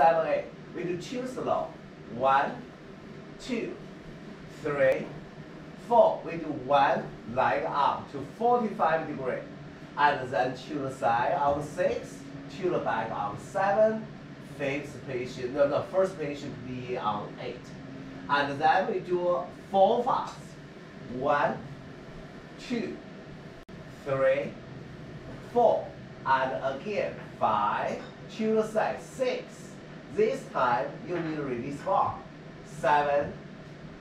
7, 8. We do 2 slow. 1, 2, 3, 4. We do 1 leg up to 45 degrees. And then to the side on 6, to the back on 7, first patient be on 8. And then we do 4 fast. 1, 2, 3, 4. And again, 5, to the side, 6. This time you need to release bar. 7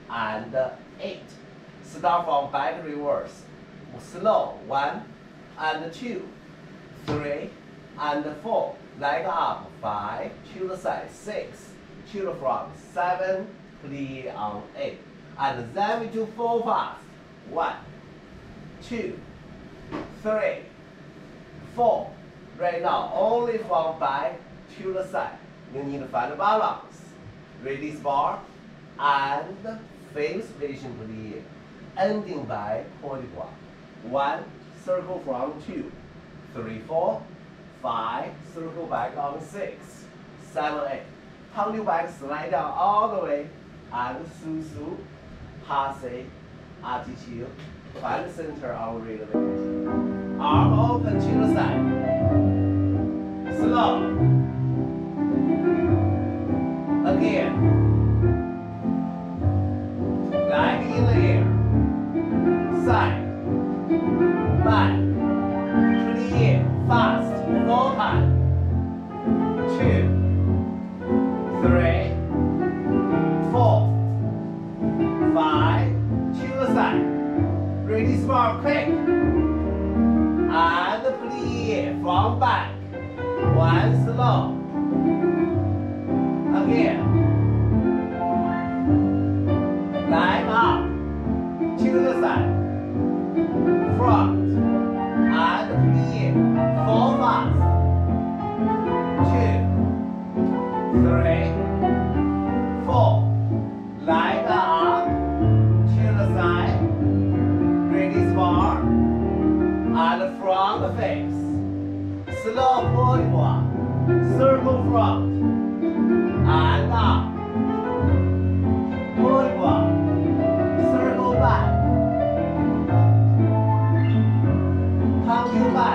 and 8. Start from back reverse. Slow. 1 and 2, 3 and 4. Leg up. 5 to the side. 6 to the front. 7 clear on 8. And then we do 4 fast. 1, 2, 3, 4. Right now, only from back to the side. You need to find a balance. Release bar and face position clear. Ending by point 1. Circle from 2, 3, 4, 5. Circle back on 6, 7, 8. Turn your back, slide down all the way, and through, passe, attitude. Find the center on rhythm. Arm open to the side. Slow. Again. Leg in the air. Side. Back. Clear. Fast. 4 times. 2, 3, 4, 5. To the side. Release bar quick. And clear from back. 1 slow. Again. Leg up. To the side. Front. And clear. 4 fast. 2, 3, 4. Leg up. To the side. Release bar. And from the face. Slow point 1. Circle front. And up. Point 1. Circle back. Come you back.